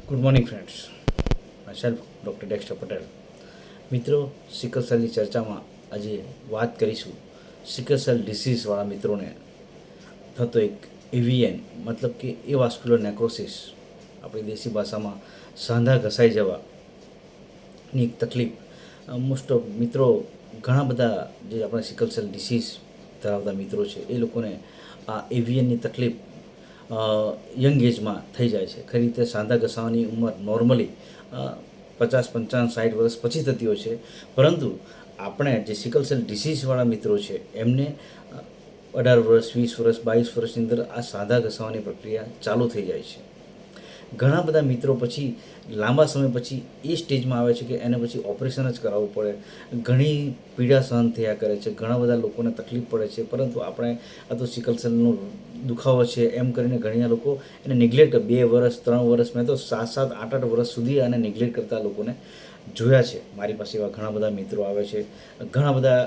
Good morning friends, self doctor Dexter Patel. મિત્રો, sickle સેલની ચર્ચામાં આજે વાત કરીશું સિકલ સેલ ડિસીઝવાળા મિત્રોને થતો એક એવીએન મતલબ કે એ વાસ્ક્યુલર નેક્રોસિસ, આપણી દેશી ભાષામાં સાંધા ઘસાઈ જવાની એક તકલીફ. મોસ્ટ ઓફ મિત્રો ઘણા બધા જે આપણા સિકલ સેલ ડિસીઝ ધરાવતા મિત્રો છે એ લોકોને આ એવીએનની તકલીફ યંગ એજમાં થઈ જાય છે. ખરી રીતે સાંધા ઘસાવાની ઉંમર નોર્મલી 50, 55, 60 વર્ષ પછી થતી હોય છે, પરંતુ આપણે જે સિકલ સેલ ડિસીઝવાળા મિત્રો છે એમને 18 વર્ષ, 20 વર્ષ, 22 વર્ષની અંદર આ સાંધા ઘસાવાની પ્રક્રિયા ચાલુ થઈ જાય છે. ઘણા બધા મિત્રો પછી લાંબા સમય પછી એ સ્ટેજમાં આવે છે કે એને પછી ઓપરેશન જ કરાવવું પડે, ઘણી પીડા સહન થયા કરે છે, ઘણા બધા લોકોને તકલીફ પડે છે, પરંતુ આપણે આ તો સિકલ સેલનો દુખાવો છે એમ કરીને ઘણા લોકો એને નિગ્લેક્ટ 2 વર્ષ, 3 વર્ષ, મેં તો 7, 8 વર્ષ સુધી આને નિગ્લેક્ટ કરતા લોકોને જોયા છે. મારી પાસે એવા ઘણા બધા મિત્રો આવે છે, ઘણા બધા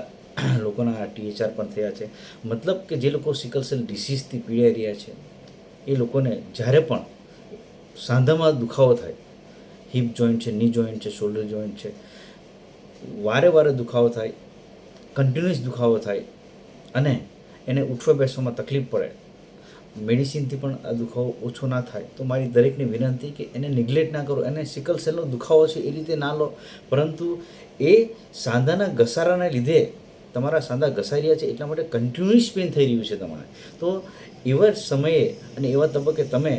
લોકોના THR પણ થયા છે. મતલબ કે જે લોકો સિકલ સેલ ડિસીઝથી પીડાઈ રહ્યા છે એ લોકોને જ્યારે પણ સાંધામાં દુખાવો થાય, હિપ જોઈન્ટ છે, ની જોઈન્ટ છે, શોલ્ડર જોઈન્ટ છે, વારે વારે દુખાવો થાય, કન્ટિન્યુઅસ દુખાવો થાય અને એને ઉઠવા બેસવામાં તકલીફ પડે, મેડિસિનથી પણ આ દુખાવો ઓછો ના થાય, તો મારી દરેકને વિનંતી કે એને નિગ્લેક્ટ ના કરો. એને સિકલ સેલનો દુખાવો છે એ રીતે ના લો, પરંતુ એ સાંધાના ઘસારાને લીધે તમારા સાંધા ઘસાઈ રહ્યા છે એટલા માટે કન્ટિન્યુઅસ પેઇન થઈ રહ્યું છે તમારે. તો એવા સમયે અને એવા તબક્કે તમે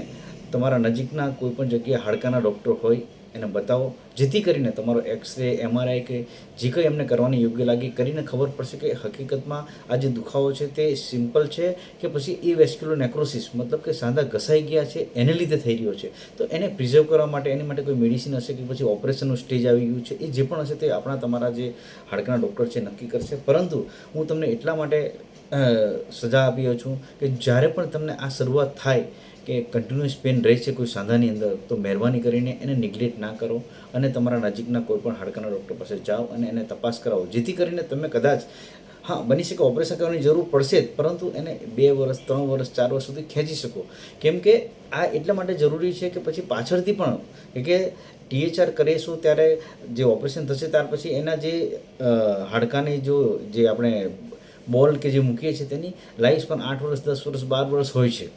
તમારા નજીકના કોઈપણ જગ્યાએ હાડકાના ડૉક્ટર હોય એને બતાવો, જેથી કરીને તમારો એક્સરે, MRI કે જે કંઈ એમને કરવાની યોગ્ય લાગે કરીને ખબર પડશે કે હકીકતમાં આ જે દુખાવો છે તે સિમ્પલ છે કે પછી એ વેસ્ક્યુલર નેક્રોસિસ મતલબ કે સાંધા ઘસાઈ ગયા છે એને લીધે થઈ રહ્યો છે. તો એને પ્રિઝર્વ કરવા માટે એની માટે કોઈ મેડિસિન હશે કે પછી ઓપરેશનનું સ્ટેજ આવી ગયું છે, એ જે પણ હશે તે આપણા તમારા જે હાડકાના ડૉક્ટર છે નક્કી કરશે. પરંતુ હું તમને એટલા માટે સજા આપી રહ્યો છું કે જ્યારે પણ તમને આ શરૂઆત થાય કે કન્ટિન્યુઅસ પેન રહે છે કોઈ સાંધાની અંદર, તો મહેરબાની કરીને એને નિગ્લેક્ટ ના કરો અને તમારા નજીકના કોઈપણ હાડકાના ડૉક્ટર પાસે જાઓ અને એને તપાસ કરાવો, જેથી કરીને તમે કદાચ બની શકે ઓપરેશન કરવાની જરૂર પડશે જ, પરંતુ એને 2 વર્ષ, 3 વર્ષ, 4 વર્ષ સુધી ખેંચી શકો. કેમ કે આ એટલા માટે જરૂરી છે કે પછી પાછળથી પણ કે THR કરીશું ત્યારે જે ઓપરેશન થશે ત્યાર પછી એના જે હાડકાની જે આપણે બોલ કે જે મૂકીએ છીએ તેની લાઈફ પણ 8 વર્ષ, 10 વર્ષ, 12 વર્ષ હોય છે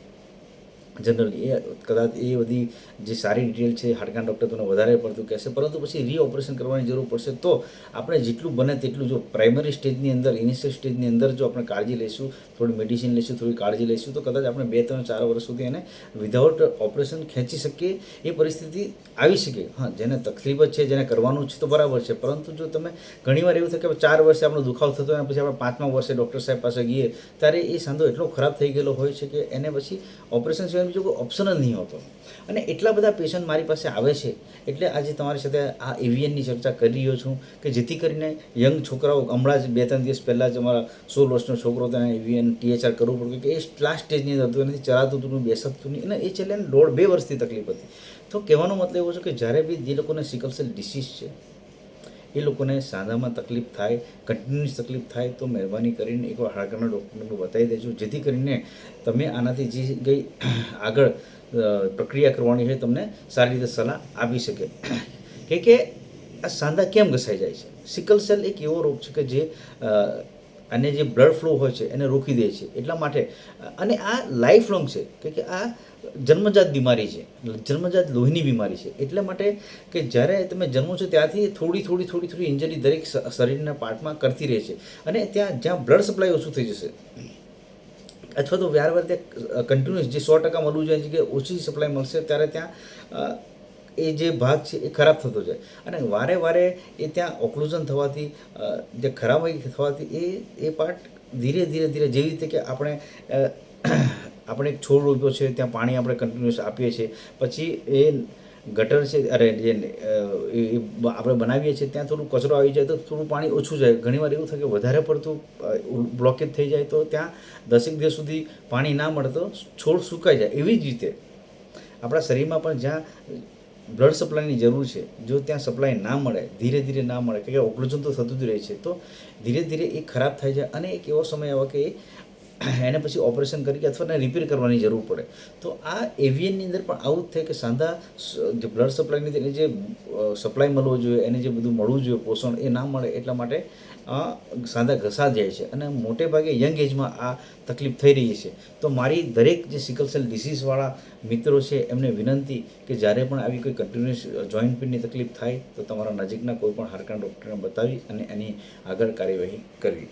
જનરલી. એ કદાચ એ બધી જે સારી ડિટેલ છે હાડકાના ડૉક્ટર તમને વધારે પડતું કહેશે, પરંતુ પછી રીઓપરેશન કરવાની જરૂર પડશે. તો આપણે જેટલું બને તેટલું જો પ્રાઇમરી સ્ટેજની અંદર, ઇનિશિયલ સ્ટેજની અંદર જો આપણે કાળજી લઈશું, થોડી મેડિસિન લઈશું, થોડી કાળજી લઈશું, તો કદાચ આપણે 2, 3, 4 વર્ષ સુધી એને વિધાઉટ ઓપરેશન ખેંચી શકીએ એ પરિસ્થિતિ આવી શકે. જેને તકલીફ જ છે, જેને કરવાનું છે તો બરાબર છે, પરંતુ જો તમે ઘણીવાર એવું થાય કે 4 વર્ષે આપણો દુખાવો થતો હોય અને પછી આપણે 5મા વર્ષે ડૉક્ટર સાહેબ પાસે ગઈએ ત્યારે એ સાંધો એટલો ખરાબ થઈ ગયેલો હોય છે કે એને પછી ઓપરેશન સિવાય બીજો કોઈ ઓપ્શન જ નહીં હોતો. અને એટલા બધા પેશન્ટ મારી પાસે આવે છે, એટલે આજે તમારી સાથે આ એવીએનની ચર્ચા કરી રહ્યો છું કે જેથી કરીને યંગ છોકરાઓ, હમણાં જ 2-3 દિવસ પહેલાં જ અમારા 16 વર્ષનો છોકરો તેને એવીએન THR કરવું પડ્યું કે એ લાસ્ટ સ્ટેજની અંદર હતું, એનાથી ચલાતું હતું, બેસતું નહીં, અને એ છેલ્લે 1.5-2 વર્ષથી તકલીફ હતી. તો કહેવાનો મતલબ એવો છે કે જ્યારે બી જે લોકોને સિકલ સેલ ડિસીઝ છે એ લોકોને સાંધામાં તકલીફ થાય, કન્ટિન્યુઅસ તકલીફ થાય, તો મહેરબાની કરીને એકવાર હાડકાના ડૉક્ટરને બતાવી દેજો, જેથી કરીને તમે આનાથી જે કંઈ આગળ પ્રક્રિયા કરવાની હોય તમને સારી રીતે સલાહ આપી શકે. કે આ સાંધા કેમ ઘસાઈ જાય છે? સિકલ સેલ એક એવો રોગ છે કે જે અને જે બ્લડ ફ્લો હોય છે એને રોકી દે છે. એટલા માટે અને આ લાઈફ લોંગ છે કે આ જન્મજાત બીમારી છે, જન્મજાત લોહીની બીમારી છે. એટલા માટે કે જ્યારે તમે જન્મો છો ત્યાંથી થોડી ઇન્જરી દરેક શરીરના પાર્ટમાં કરતી રહે છે, અને જ્યાં બ્લડ સપ્લાય ઓછું થઈ જશે અથવા તો વાર ત્યાં કન્ટિન્યુઅસ જે 100% મળવું જોઈએ કે ઓછી સપ્લાય મળશે, ત્યારે ત્યાં એ જે ભાગ છે એ ખરાબ થતો જાય, અને વારે વારે એ ત્યાં ઓક્લુઝન થવાથી, જે ખરાબાઈ થવાથી એ પાર્ટ ધીરે ધીરે જેવી રીતે કે આપણે એક છોડ રોપ્યો છે, ત્યાં પાણી આપણે કન્ટિન્યુઅસ આપીએ છીએ, પછી એ ગટર છે જે આપણે બનાવીએ છીએ ત્યાં થોડું કચરો આવી જાય તો થોડું પાણી ઓછું જાય. ઘણીવાર એવું થાય કે વધારે પડતું બ્લોકેજ થઈ જાય તો ત્યાં 10 દિવસ સુધી પાણી ના મળે તો છોડ સુકાઈ જાય. એવી જ રીતે આપણા શરીરમાં પણ જ્યાં બ્લડ સપ્લાયની જરૂર છે, જો ત્યાં સપ્લાય ના મળે, ધીરે ના મળે કે ઓક્લુઝન તો થતું જ રહે છે, તો ધીરે એ ખરાબ થઈ જાય અને એક એવો સમય આવે કે એને પછી ઓપરેશન કરી અથવા એને રિપેર કરવાની જરૂર પડે. તો આ એવિયનની અંદર પણ આવું જ થાય કે સાંધા જે બ્લડ સપ્લાયની એને જે સપ્લાય મળવો જોઈએ, એને જે બધું મળવું જોઈએ પોષણ એ ના મળે, એટલા માટે સાંધા ઘસા જાય છે અને મોટે ભાગે યંગ એજમાં આ તકલીફ થઈ રહી છે. તો મારી દરેક જે સિકલ સેલ ડિસીઝવાળા મિત્રો છે એમને વિનંતી કે જ્યારે પણ આવી કોઈ કન્ટિન્યુઅસ જોઈન્ટ પેનની તકલીફ થાય તો તમારા નજીકના કોઈ પણ હાડકાના ડૉક્ટરને બતાવી અને એની આગળ કાર્યવાહી કરવી.